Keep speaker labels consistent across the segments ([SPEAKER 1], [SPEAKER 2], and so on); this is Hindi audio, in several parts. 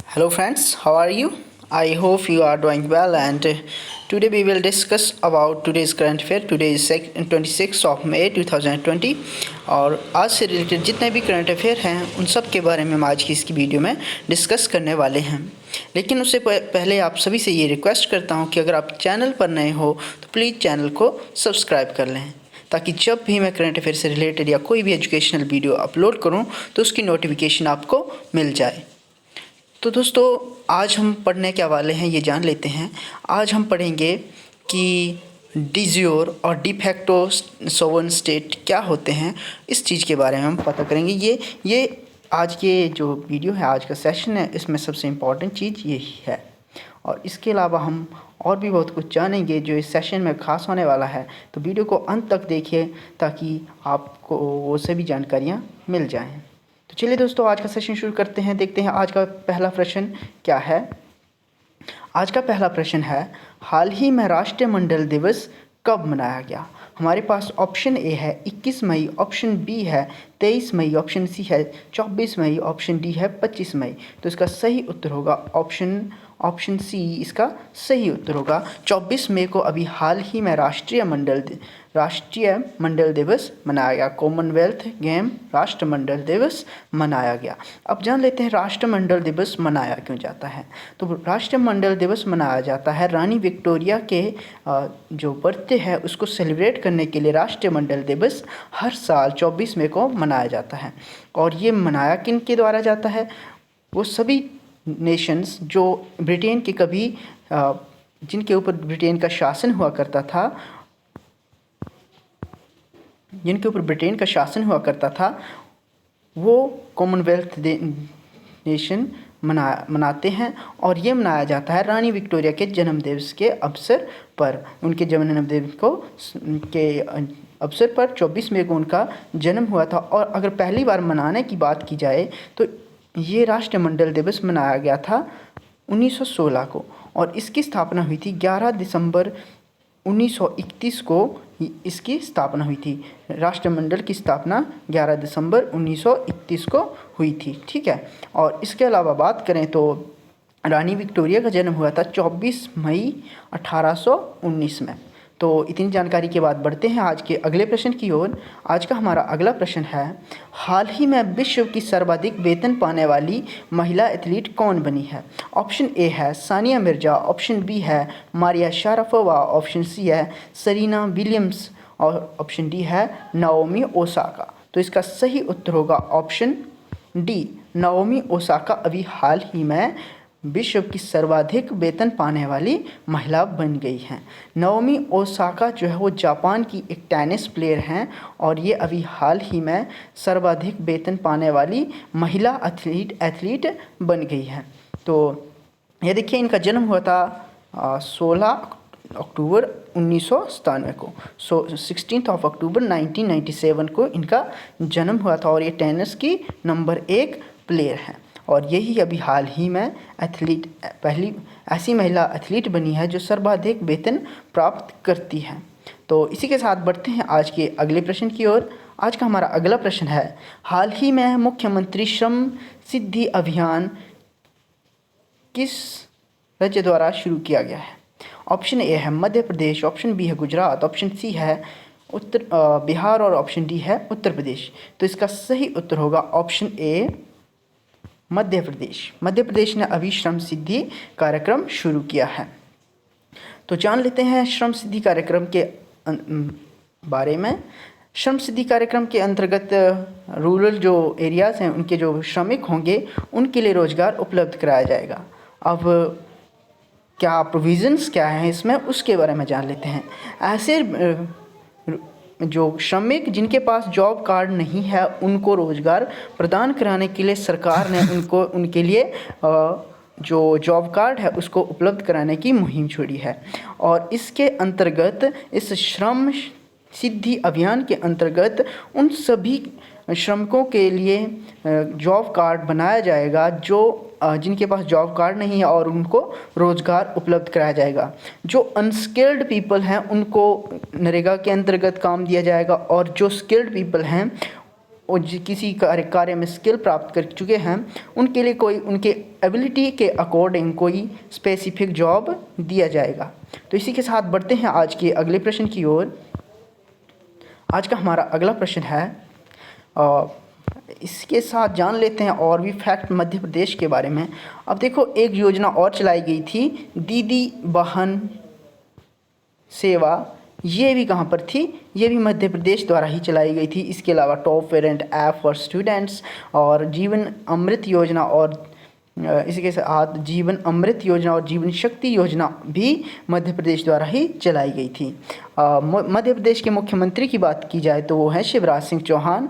[SPEAKER 1] Hello friends, how are you? I hope you are doing well and today we will discuss about today's current affair. Today is 26th of May 2020 और आज से रिलेटेड जितने भी करंट अफेयर हैं उन सब के बारे में हम आज की इसकी वीडियो में डिस्कस करने वाले हैं। लेकिन उससे पहले आप सभी से ये रिक्वेस्ट करता हूँ कि अगर आप चैनल पर नए हो तो प्लीज़ चैनल को सब्सक्राइब कर लें ताकि जब भी मैं करंट अफेयर से रिलेटेड या कोई भी एजुकेशनल वीडियो अपलोड करूँ तो उसकी नोटिफिकेशन आपको मिल जाए। तो दोस्तों आज हम पढ़ने क्या वाले हैं ये जान लेते हैं। आज हम पढ़ेंगे कि डिज्योर और डिफैक्टो सोवरेन स्टेट क्या होते हैं, इस चीज़ के बारे में हम पता करेंगे। ये आज के जो वीडियो है, आज का सेशन है, इसमें सबसे इम्पॉर्टेंट चीज़ यही है। और इसके अलावा हम और भी बहुत कुछ जानेंगे जो इस सेशन में ख़ास होने वाला है। तो वीडियो को अंत तक देखिए ताकि आपको वो सभी जानकारियाँ मिल जाएँ। तो चलिए दोस्तों आज का सेशन शुरू करते हैं। देखते हैं आज का पहला प्रश्न क्या है। आज का पहला प्रश्न है, हाल ही में राष्ट्रीय मंडल दिवस कब मनाया गया? हमारे पास ऑप्शन ए है 21 मई, ऑप्शन बी है 23 मई, ऑप्शन सी है 24 मई, ऑप्शन डी है 25 मई। तो इसका सही उत्तर होगा ऑप्शन सी इसका सही उत्तर होगा। 24 मई को अभी हाल ही में राष्ट्रीय मंडल दिवस मनाया गया। कॉमनवेल्थ गेम राष्ट्रमंडल दिवस मनाया गया। अब जान लेते हैं राष्ट्रमंडल दिवस मनाया क्यों जाता है। तो राष्ट्रमंडल दिवस मनाया जाता है रानी विक्टोरिया के जो बर्थडे है उसको सेलिब्रेट करने के लिए राष्ट्रमंडल दिवस हर साल 24 मई को मनाया जाता है। और ये मनाया किन के द्वारा जाता है? वो सभी नेशंस जो ब्रिटेन के कभी जिनके ऊपर ब्रिटेन का शासन हुआ करता था, वो कॉमनवेल्थ नेशन मनाते हैं। और ये मनाया जाता है रानी विक्टोरिया के जन्मदिवस के अवसर पर। उनके जन्मदिवस के अवसर पर 24 मई को उनका जन्म हुआ था। और अगर पहली बार मनाने की बात की जाए तो ये राष्ट्रमंडल दिवस मनाया गया था 1916 को और इसकी स्थापना हुई थी 11 दिसंबर 1931 को। इसकी स्थापना हुई थी। राष्ट्रमंडल की स्थापना 11 दिसंबर 1931 को हुई थी। ठीक है। और इसके अलावा बात करें तो रानी विक्टोरिया का जन्म हुआ था 24 मई 1819 में। तो इतनी जानकारी के बाद बढ़ते हैं आज के अगले प्रश्न की ओर। आज का हमारा अगला प्रश्न है, हाल ही में विश्व की सर्वाधिक वेतन पाने वाली महिला एथलीट कौन बनी है? ऑप्शन ए है सानिया मिर्जा, ऑप्शन बी है मारिया शारापोवा, ऑप्शन सी है सेरेना विलियम्स और ऑप्शन डी है नाओमी ओसाका। तो इसका सही उत्तर होगा ऑप्शन डी, नाओमी ओसाका अभी हाल ही में विश्व की सर्वाधिक वेतन पाने वाली महिला बन गई हैं। नाओमी ओसाका जो है वो जापान की एक टेनिस प्लेयर हैं और ये अभी हाल ही में सर्वाधिक वेतन पाने वाली महिला एथलीट बन गई हैं। तो ये देखिए इनका जन्म हुआ था 16 अक्टूबर 1997 को। 16 अक्टूबर 1997 को इनका जन्म हुआ था और ये टेनिस की नंबर 1 प्लेयर हैं। और यही अभी हाल ही में पहली ऐसी महिला एथलीट बनी है जो सर्वाधिक वेतन प्राप्त करती है। तो इसी के साथ बढ़ते हैं आज के अगले प्रश्न की ओर। आज का हमारा अगला प्रश्न है, हाल ही में मुख्यमंत्री श्रम सिद्धि अभियान किस राज्य द्वारा शुरू किया गया है? ऑप्शन ए है मध्य प्रदेश, ऑप्शन बी है गुजरात, ऑप्शन सी है बिहार और ऑप्शन डी है उत्तर प्रदेश। तो इसका सही उत्तर होगा ऑप्शन ए मध्य प्रदेश। मध्य प्रदेश ने अभी श्रम सिद्धि कार्यक्रम शुरू किया है। तो जान लेते हैं श्रम सिद्धि कार्यक्रम के बारे में। श्रम सिद्धि कार्यक्रम के अंतर्गत रूरल जो एरियाज़ हैं उनके जो श्रमिक होंगे उनके लिए रोज़गार उपलब्ध कराया जाएगा। अब क्या प्रोविज़न्स क्या हैं इसमें, उसके बारे में जान लेते हैं। ऐसे जो श्रमिक जिनके पास जॉब कार्ड नहीं है उनको रोज़गार प्रदान कराने के लिए सरकार ने उनके लिए जो जॉब कार्ड है उसको उपलब्ध कराने की मुहिम छोड़ी है। और इसके अंतर्गत इस श्रम सिद्धि अभियान के अंतर्गत उन सभी श्रमिकों के लिए जॉब कार्ड बनाया जाएगा जो जिनके पास जॉब कार्ड नहीं है और उनको रोज़गार उपलब्ध कराया जाएगा। जो अनस्किल्ड पीपल हैं उनको नरेगा के अंतर्गत काम दिया जाएगा और जो स्किल्ड पीपल हैं किसी कार्य में स्किल प्राप्त कर चुके हैं उनके लिए कोई उनके एबिलिटी के अकॉर्डिंग कोई स्पेसिफिक जॉब दिया जाएगा। तो इसी के साथ बढ़ते हैं आज के अगले प्रश्न की ओर। आज का हमारा अगला प्रश्न है, इसके साथ जान लेते हैं और भी फैक्ट मध्य प्रदेश के बारे में। अब देखो, एक योजना और चलाई गई थी, दीदी बहन सेवा। ये भी कहाँ पर थी? ये भी मध्य प्रदेश द्वारा ही चलाई गई थी। इसके अलावा top parent app for students और जीवन अमृत योजना और इसके साथ जीवन अमृत योजना और जीवन शक्ति योजना भी मध्य प्रदेश द्वारा ही चलाई गई थी। मध्य प्रदेश के मुख्यमंत्री की बात की जाए तो वो हैं शिवराज सिंह चौहान।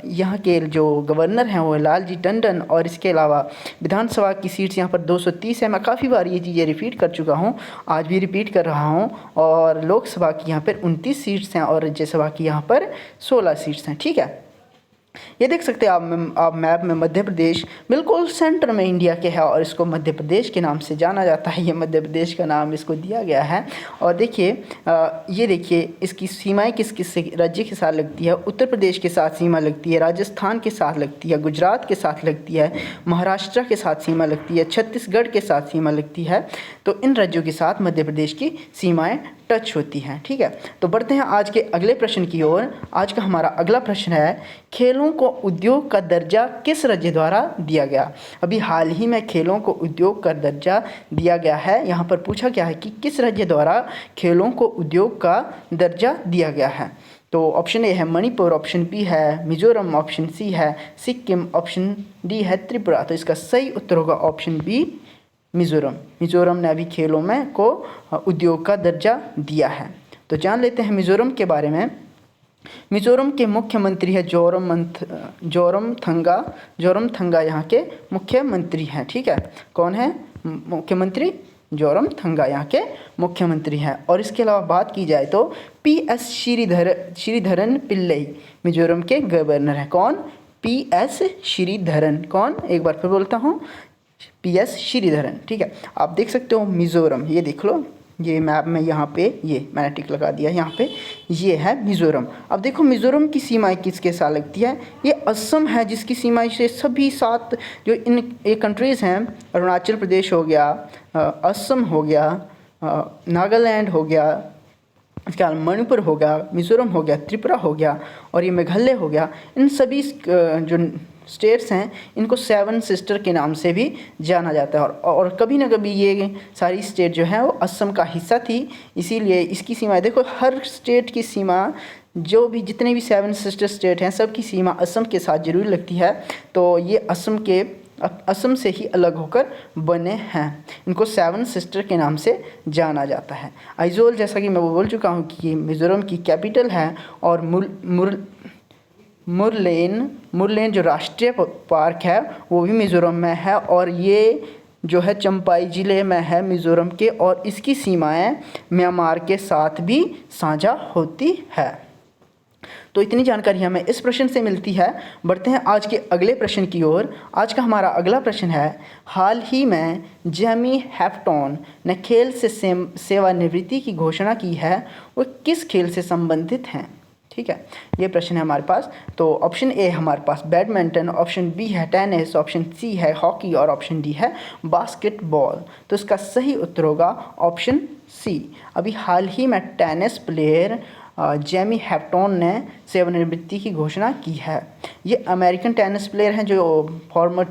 [SPEAKER 1] यहाँ के जो गवर्नर हैं वो है लालजी टंडन। और इसके अलावा विधानसभा की सीट्स यहाँ पर 230 है। मैं काफ़ी बार ये चीज़ें रिपीट कर चुका हूँ, आज भी रिपीट कर रहा हूँ। और लोकसभा की यहाँ पर 29 सीट्स हैं और राज्यसभा की यहाँ पर 16 सीट्स हैं। ठीक है, ये देख सकते हैं आप मैप में मध्य प्रदेश बिल्कुल सेंटर में इंडिया के है और इसको मध्य प्रदेश के नाम से जाना जाता है। ये मध्य प्रदेश का नाम इसको दिया गया है। और देखिए, ये देखिए इसकी सीमाएं किस किस राज्य के साथ लगती है। उत्तर प्रदेश के साथ सीमा लगती है, राजस्थान के साथ लगती है, गुजरात के साथ लगती है, महाराष्ट्र के साथ सीमा लगती है, छत्तीसगढ़ के साथ सीमा लगती है। तो इन राज्यों के साथ मध्य प्रदेश की सीमाएँ टच होती हैं। ठीक है, तो बढ़ते हैं आज के अगले प्रश्न की ओर। आज का हमारा अगला प्रश्न है, खेलों को उद्योग का दर्जा किस राज्य द्वारा दिया गया? अभी हाल ही में खेलों को उद्योग का दर्जा दिया गया है। यहाँ पर पूछा गया है कि किस राज्य द्वारा खेलों को उद्योग का दर्जा दिया गया है। तो ऑप्शन ए है मणिपुर, ऑप्शन बी है मिजोरम, ऑप्शन सी है सिक्किम, ऑप्शन डी है त्रिपुरा। तो इसका सही उत्तर होगा ऑप्शन बी मिजोरम। मिजोरम ने अभी खेलों में को उद्योग का दर्जा दिया है। तो जान लेते हैं मिजोरम के बारे में। मिजोरम के मुख्यमंत्री है जोरमथंगा यहाँ के मुख्यमंत्री हैं। ठीक है, कौन है मुख्यमंत्री? जोरमथंगा यहाँ के मुख्यमंत्री हैं। और इसके अलावा बात की जाए तो PS श्रीधरन पिल्लई मिजोरम के गवर्नर हैं। कौन? PS श्रीधरन। कौन? एक बार फिर बोलता हूँ, PS श्रीधरन। ठीक है, आप देख सकते हो मिजोरम, ये देख लो, ये मैप में यहाँ पे ये मैंने टिक लगा दिया यहाँ पे, ये है मिजोरम। अब देखो मिजोरम की सीमाएं किसके साथ लगती है? ये असम है जिसकी सीमाएं से सभी 7 जो इन एक कंट्रीज़ हैं, अरुणाचल प्रदेश हो गया, असम हो गया, नागालैंड हो गया, इसके अलावा मणिपुर हो गया, मिजोरम हो गया, त्रिपुरा हो गया और ये मेघालय हो गया। इन सभी जो स्टेट्स हैं इनको 7 सिस्टर के नाम से भी जाना जाता है। और कभी ना कभी ये सारी स्टेट जो है वो असम का हिस्सा थी, इसीलिए इसकी सीमा देखो, हर स्टेट की सीमा जो भी जितने भी 7 सिस्टर स्टेट हैं सबकी सीमा असम के साथ जरूर लगती है। तो ये असम से ही अलग होकर बने हैं। इनको 7 सिस्टर के नाम से जाना जाता है। आइजोल, जैसा कि मैं वो बोल चुका हूँ कि ये मिजोरम की कैपिटल है। और मुरलेन जो राष्ट्रीय पार्क है वो भी मिजोरम में है और ये जो है चंपाई ज़िले में है मिजोरम के। और इसकी सीमाएं म्यांमार के साथ भी साझा होती है। तो इतनी जानकारी हमें इस प्रश्न से मिलती है। बढ़ते हैं आज के अगले प्रश्न की ओर। आज का हमारा अगला प्रश्न है, हाल ही में जेमी हैफ्टॉन ने खेल से सेवानिवृत्ति की घोषणा की है, वो किस खेल से संबंधित हैं? ठीक है, ये प्रश्न है हमारे पास। तो ऑप्शन ए हमारे पास बैडमिंटन, ऑप्शन बी है टेनिस, ऑप्शन सी है हॉकी और ऑप्शन डी है बास्केटबॉल। तो इसका सही उत्तर होगा ऑप्शन सी। अभी हाल ही में टेनिस प्लेयर जेमी हैफ्टॉन ने सेवानिवृत्ति की घोषणा की है। ये अमेरिकन टेनिस प्लेयर हैं जो फॉर्मर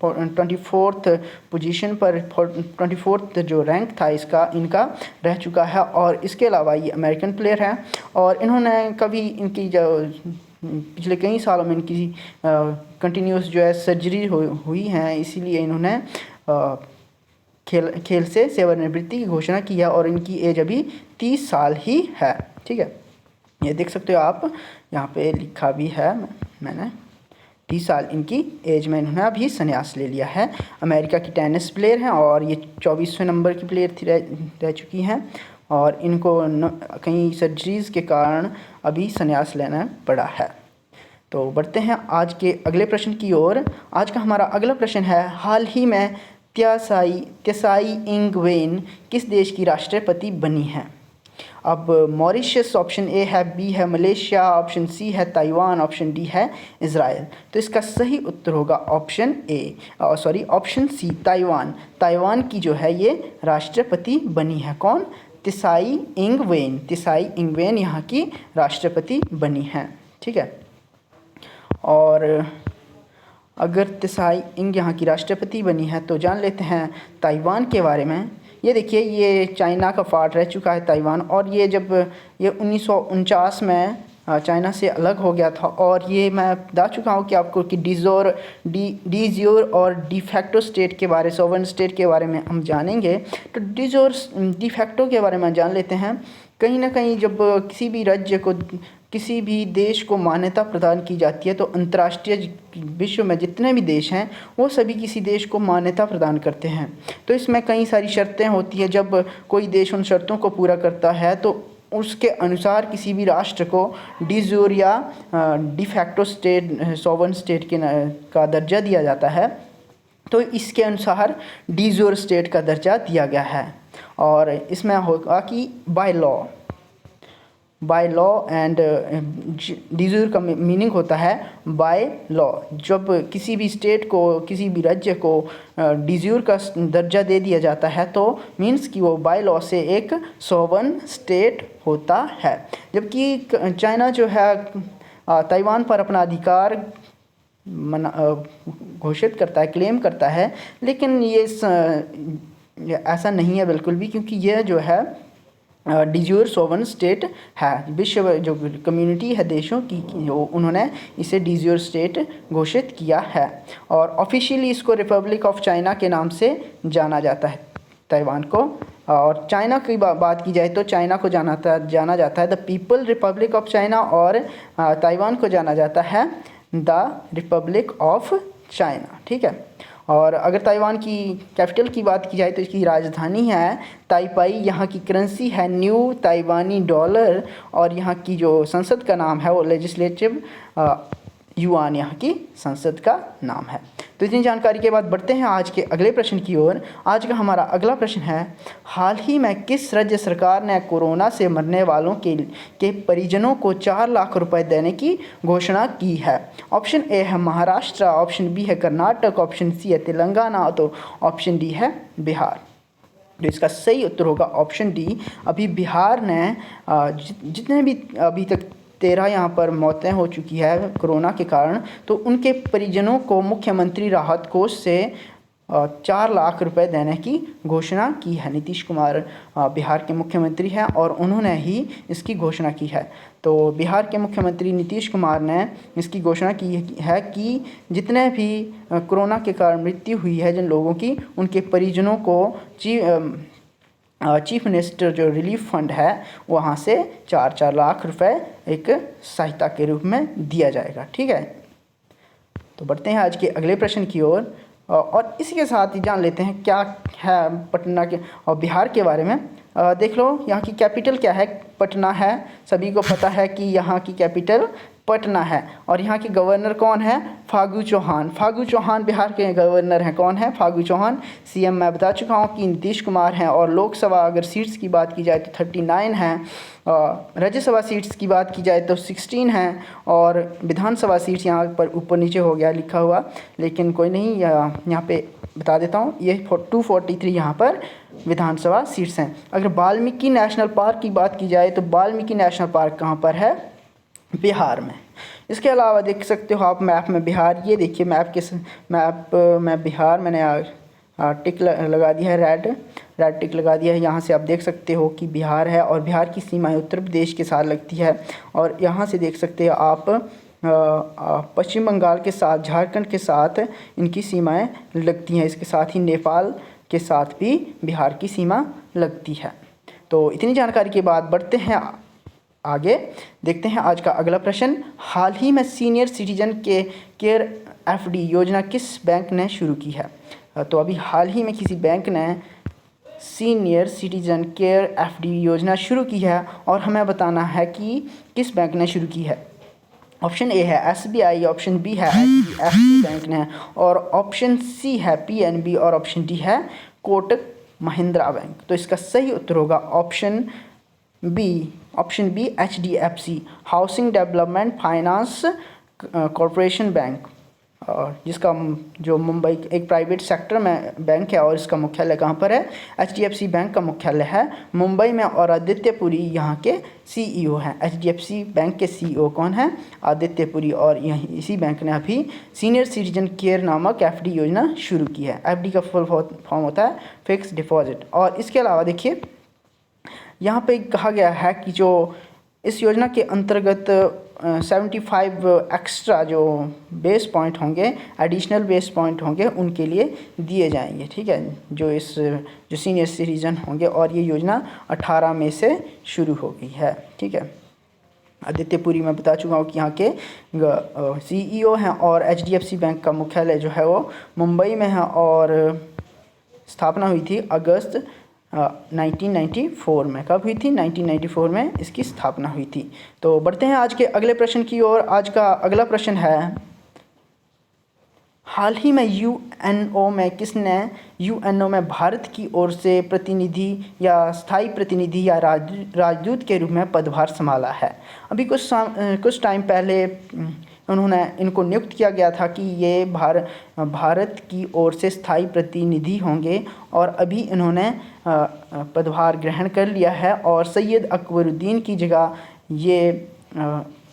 [SPEAKER 1] 24th पोजीशन पर 24th जो रैंक था इनका रह चुका है। और इसके अलावा ये अमेरिकन प्लेयर हैं और इन्होंने कभी इनकी जो पिछले कई सालों में इनकी कंटिन्यूस जो है सर्जरी हुई हैं, इसीलिए इन्होंने खेल से सेवानिवृत्ति की घोषणा की है और इनकी एज अभी 30 साल ही है। ठीक है, ये देख सकते हो आप, यहाँ पे लिखा भी है मैंने, 30 साल इनकी एज में इन्होंने अभी संन्यास ले लिया है। अमेरिका की टेनिस प्लेयर हैं और ये 24वें नंबर की प्लेयर रह चुकी हैं और इनको कई सर्जरीज़ के कारण अभी संन्यास लेना पड़ा है। तो बढ़ते हैं आज के अगले प्रश्न की ओर। आज का हमारा अगला प्रश्न है, हाल ही में त्साई इंग वेन किस देश की राष्ट्रपति बनी हैं? अब मॉरिशस ऑप्शन ए है, बी है मलेशिया, ऑप्शन सी है ताइवान, ऑप्शन डी है इज़राइल। तो इसका सही उत्तर होगा option A, sorry option C Taiwan. Taiwan की जो है ये राष्ट्रपति बनी है कौन? त्साई इंग वेन यहाँ की राष्ट्रपति बनी है। ठीक है, और अगर त्साई इंग यहाँ की राष्ट्रपति बनी है तो जान लेते हैं ताइवान के बारे में। ये देखिए, ये चाइना का पार्ट रह चुका है ताइवान, और ये जब ये 1949 में चाइना से अलग हो गया था। और ये मैं बता चुका हूँ कि आपको कि डीज्योर और डिफैक्टो स्टेट के बारे, सॉवरेन स्टेट के बारे में हम जानेंगे। तो डीज्योर डिफैक्टो के बारे में जान लेते हैं। कहीं ना कहीं जब किसी भी राज्य को, किसी भी देश को मान्यता प्रदान की जाती है तो अंतर्राष्ट्रीय विश्व में जितने भी देश हैं वो सभी किसी देश को मान्यता प्रदान करते हैं। तो इसमें कई सारी शर्तें होती हैं। जब कोई देश उन शर्तों को पूरा करता है तो उसके अनुसार किसी भी राष्ट्र को डिजूर या डिफैक्टो स्टेट, सॉवरेन स्टेट का दर्जा दिया जाता है। तो इसके अनुसार डिजूर स्टेट का दर्जा दिया गया है। और इसमें होगा कि बाय लॉ एंड डिजूर का मीनिंग होता है बाय लॉ। जब किसी भी स्टेट को, किसी भी राज्य को डिजूर का दर्जा दे दिया जाता है तो मीन्स कि वो बाय लॉ से एक सॉवरेन स्टेट होता है। जबकि चाइना जो है ताइवान पर अपना अधिकार घोषित करता है, क्लेम करता है, लेकिन ये ऐसा नहीं है बिल्कुल भी, क्योंकि यह जो है डिजूर सॉवरेन स्टेट है। विश्व जो कम्युनिटी है देशों की, जो उन्होंने इसे डिजूर स्टेट घोषित किया है। और ऑफिशियली इसको रिपब्लिक ऑफ चाइना के नाम से जाना जाता है ताइवान को। और चाइना की बात की जाए तो चाइना को जाना जाता है the people Republic of China, और ताइवान को जाना जाता है द रिपब्लिक ऑफ चाइना। ठीक है, और अगर ताइवान की कैपिटल की बात की जाए तो इसकी राजधानी है ताइपाई। यहाँ की करेंसी है न्यू ताइवानी डॉलर, और यहाँ की जो संसद का नाम है वो लेजिस्लेटिव युआन यहाँ की संसद का नाम है। तो इतनी जानकारी के बाद बढ़ते हैं आज के अगले प्रश्न की ओर। आज का हमारा अगला प्रश्न है, हाल ही में किस राज्य सरकार ने कोरोना से मरने वालों के परिजनों को 4 लाख रुपए देने की घोषणा की है? ऑप्शन ए है महाराष्ट्र, ऑप्शन बी है कर्नाटक, ऑप्शन सी है तेलंगाना, तो ऑप्शन डी है बिहार। तो इसका सही उत्तर होगा ऑप्शन डी। अभी बिहार ने जितने भी अभी तक 13 यहाँ पर मौतें हो चुकी है कोरोना के कारण, तो उनके परिजनों को मुख्यमंत्री राहत कोष से 4 लाख रुपए देने की घोषणा की है। नीतीश कुमार बिहार के मुख्यमंत्री हैं और उन्होंने ही इसकी घोषणा की है। तो बिहार के मुख्यमंत्री नीतीश कुमार ने इसकी घोषणा की है कि जितने भी कोरोना के कारण मृत्यु हुई है जिन लोगों की, उनके परिजनों को चीफ मिनिस्टर जो रिलीफ फंड है वहाँ से 4-4 लाख रुपए एक सहायता के रूप में दिया जाएगा। ठीक है, तो बढ़ते हैं आज के अगले प्रश्न की ओर, और इसी के साथ ही जान लेते हैं क्या है पटना के और बिहार के बारे में। देख लो, यहाँ की कैपिटल क्या है? पटना है। सभी को पता है कि यहाँ की कैपिटल पटना है। और यहाँ के गवर्नर कौन है? फागू चौहान। फागू चौहान बिहार के गवर्नर हैं। कौन है? फागू चौहान। सीएम मैं बता चुका हूँ कि नीतीश कुमार हैं। और लोकसभा अगर सीट्स की बात की जाए तो 39 हैं। राज्यसभा सीट्स की बात की जाए तो 16 हैं। और विधानसभा सीट्स यहाँ पर ऊपर नीचे हो गया लिखा हुआ, लेकिन कोई नहीं, यहाँ पे बता देता हूँ, ये 243 यहाँ पर विधानसभा सीट्स हैं। अगर वाल्मीकि नेशनल पार्क की बात की जाए तो वाल्मीकि नेशनल पार्क कहाँ पर है? बिहार में। इसके अलावा देख सकते हो आप मैप में बिहार, ये देखिए मैप में बिहार मैंने टिक लगा दिया है, रेड टिक लगा दिया है। यहाँ से आप देख सकते हो कि बिहार है, और बिहार की सीमाएं उत्तर प्रदेश के साथ लगती है। और यहाँ से देख सकते हो आप पश्चिम बंगाल के साथ, झारखंड के साथ इनकी सीमाएं लगती हैं। इसके साथ ही नेपाल के साथ भी बिहार की सीमा लगती है। तो इतनी जानकारी के बाद बढ़ते हैं आगे, देखते हैं आज का अगला प्रश्न। हाल ही में सीनियर सिटीजन के केयर एफडी योजना किस बैंक ने शुरू की है? तो अभी हाल ही में किसी बैंक ने सीनियर सिटीजन केयर एफडी योजना शुरू की है, और हमें बताना है कि किस बैंक ने शुरू की है। ऑप्शन ए है एसबीआई, ऑप्शन बी है एचडीएफसी बैंक ने, और ऑप्शन सी है पीएनबी, और ऑप्शन डी है कोटक महिंद्रा बैंक। तो इसका सही उत्तर होगा option B, option B HDFC, housing development finance corporation bank, और जिसका जो मुंबई एक प्राइवेट सेक्टर में बैंक है और इसका मुख्यालय कहाँ पर है? HDFC बैंक का मुख्यालय है मुंबई में, और आदित्य पुरी यहाँ के CEO हैं। HDFC बैंक के CEO कौन हैं? आदित्य पुरी। और यही इसी बैंक ने अभी सीनियर सिटीजन केयर नामक FD योजना शुरू की है। FD का फुल फॉर्म होता है फिक्स डिपॉजिट। और इसके अलावा देखिए यहाँ पे कहा गया है कि जो इस योजना के अंतर्गत 75 एक्स्ट्रा जो बेस पॉइंट होंगे, एडिशनल बेस पॉइंट होंगे, उनके लिए दिए जाएंगे। ठीक है, जो सीनियर सिटीजन होंगे, और ये योजना 18 मई से शुरू हो गई है। ठीक है, आदित्य पुरी मैं बता चुका हूँ कि यहाँ के CEO हैं, और HDFC बैंक का मुख्यालय जो है वो मुंबई में है, और स्थापना हुई थी अगस्त 1994 में। कब हुई थी? 1994 में इसकी स्थापना हुई थी। तो बढ़ते हैं आज के अगले प्रश्न की ओर। आज का अगला प्रश्न है, हाल ही में UNO में किसने UNO में भारत की ओर से प्रतिनिधि या स्थायी प्रतिनिधि या राजदूत के रूप में पदभार संभाला है? अभी कुछ टाइम पहले इनको नियुक्त किया गया था कि ये भारत की ओर से स्थायी प्रतिनिधि होंगे, और अभी इन्होंने पदभार ग्रहण कर लिया है, और सैयद अकबरुद्दीन की जगह ये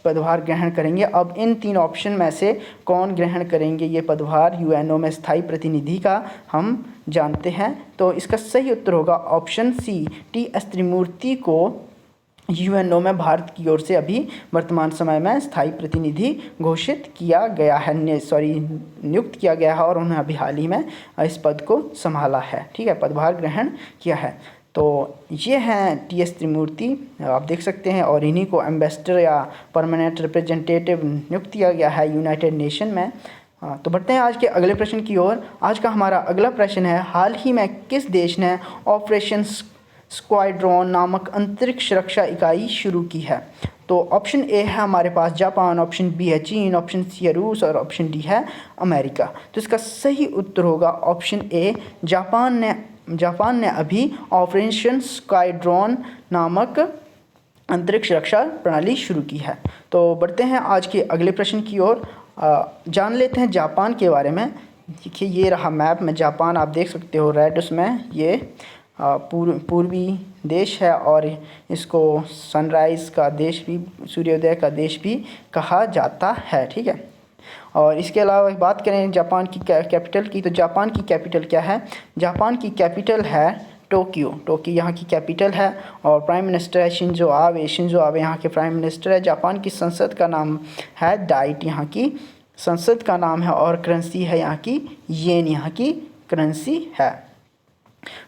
[SPEAKER 1] पदभार ग्रहण करेंगे। अब इन 3 ऑप्शन में से कौन ग्रहण करेंगे ये पदभार UNO में स्थायी प्रतिनिधि का, हम जानते हैं। तो इसका सही उत्तर होगा ऑप्शन सी, TS त्रिमूर्ति को UNO में भारत की ओर से अभी वर्तमान समय में स्थायी प्रतिनिधि घोषित किया गया है, नियुक्त किया गया है, और उन्होंने अभी हाल ही में इस पद को संभाला है। ठीक है, पदभार ग्रहण किया है। तो ये हैं TS त्रिमूर्ति, आप देख सकते हैं, और इन्हीं को एम्बेसडर या परमानेंट रिप्रेजेंटेटिव नियुक्त किया गया है यूनाइटेड नेशन में। तो बढ़ते हैं आज के अगले प्रश्न की ओर। आज का हमारा अगला प्रश्न है, हाल ही में किस देश ने ऑपरेशन स्क्वाड्रॉन नामक अंतरिक्ष सुरक्षा इकाई शुरू की है? तो ऑप्शन ए है हमारे पास जापान, ऑप्शन बी है चीन, ऑप्शन सी है रूस, और ऑप्शन डी है अमेरिका। तो इसका सही उत्तर होगा ऑप्शन ए, जापान ने अभी ऑपरेशन स्क्वाड्रॉन नामक अंतरिक्ष रक्षा प्रणाली शुरू की है। तो बढ़ते हैं आज के अगले प्रश्न की ओर। जान लेते हैं जापान के बारे में। देखिए ये रहा मैप में जापान, आप देख सकते हो रेड, उसमें ये पूर्वी देश है, और इसको सनराइज़ का देश भी, सूर्योदय का देश भी कहा जाता है। ठीक है, और इसके अलावा बात करें जापान की कैपिटल की, तो जापान की कैपिटल क्या है? जापान की कैपिटल है टोक्यो यहाँ की कैपिटल है, और प्राइम मिनिस्टर है शिंजो आबे यहाँ के प्राइम मिनिस्टर है। जापान की संसद का नाम है डाइट, यहाँ की संसद का नाम है, और करेंसी है यहाँ की येन, यहाँ की करेंसी है।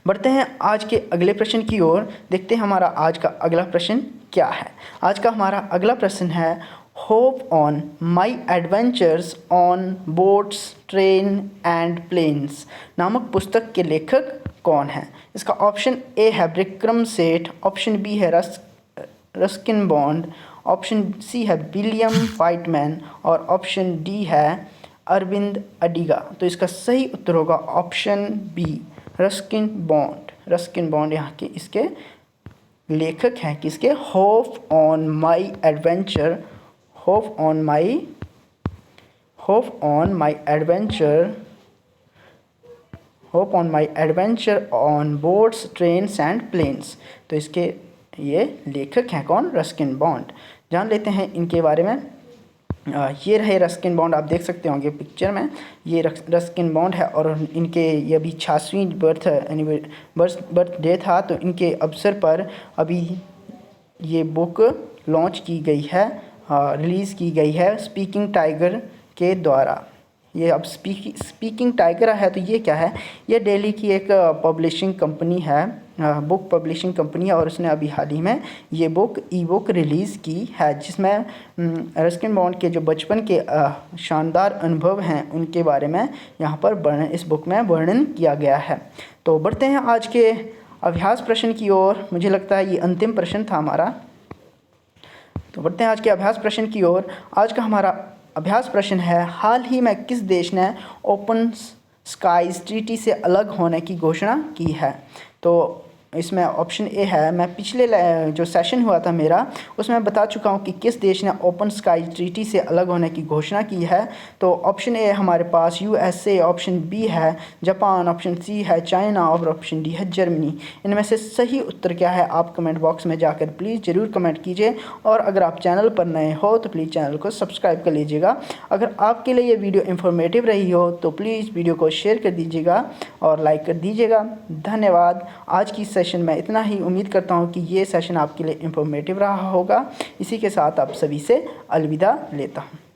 [SPEAKER 1] बढ़ते हैं आज के अगले प्रश्न की ओर, देखते हैं हमारा आज का अगला प्रश्न क्या है। आज का हमारा अगला प्रश्न है, hop on my adventures on boats train and planes नामक पुस्तक के लेखक कौन है? इसका ऑप्शन ए है विक्रम सेठ, ऑप्शन बी है रस्किन बॉन्ड, ऑप्शन सी है विलियम व्हाइटमैन, और ऑप्शन डी है अरविंद अडिगा। तो इसका सही उत्तर होगा ऑप्शन बी, रस्किन बॉन्ड यहाँ के इसके लेखक हैं, किसके? Hop on my adventure on boats trains and planes. तो इसके ये लेखक हैं कौन? Ruskin Bond. जान लेते हैं इनके बारे में। ये रहे रस्किन बॉन्ड, आप देख सकते होंगे पिक्चर में, ये रस्किन बॉन्ड है, और इनके ये अभी 86वीं बर्थडे था, तो इनके अवसर पर अभी ये बुक लॉन्च की गई है, रिलीज़ की गई है स्पीकिंग टाइगर के द्वारा। ये अब स्पीकिंग टाइगर है, तो ये क्या है? ये दिल्ली की एक पब्लिशिंग कंपनी है, बुक पब्लिशिंग कंपनी है, और उसने अभी हाल ही में ये ई बुक रिलीज़ की है, जिसमें रस्किन बॉन्ड के जो बचपन के शानदार अनुभव हैं उनके बारे में यहाँ पर इस बुक में वर्णन किया गया है। तो बढ़ते हैं आज के अभ्यास प्रश्न की ओर। मुझे लगता है ये अंतिम प्रश्न था हमारा। तो बढ़ते हैं आज के अभ्यास प्रश्न की ओर। आज का हमारा अभ्यास प्रश्न है, हाल ही में किस देश ने ओपन स्काईज ट्रीटी से अलग होने की घोषणा की है? तो इसमें ऑप्शन ए है। मैं पिछले जो सेशन हुआ था मेरा उसमें बता चुका हूँ कि किस देश ने ओपन स्काई ट्रीटी से अलग होने की घोषणा की है। तो ऑप्शन ए हमारे पास USA, ऑप्शन बी है जापान, ऑप्शन सी है चाइना और ऑप्शन डी है जर्मनी। इनमें से सही उत्तर क्या है आप कमेंट बॉक्स में जाकर प्लीज़ ज़रूर कमेंट कीजिए। और अगर आप चैनल पर नए हो तो प्लीज़ चैनल को सब्सक्राइब कर लीजिएगा। अगर आपके लिए ये वीडियो इन्फॉर्मेटिव रही हो तो प्लीज़ वीडियो को शेयर कर दीजिएगा और लाइक कर दीजिएगा। धन्यवाद। आज की सेशन में इतना ही। उम्मीद करता हूँ कि ये सेशन आपके लिए इन्फॉर्मेटिव रहा होगा। इसी के साथ आप सभी से अलविदा लेता हूँ।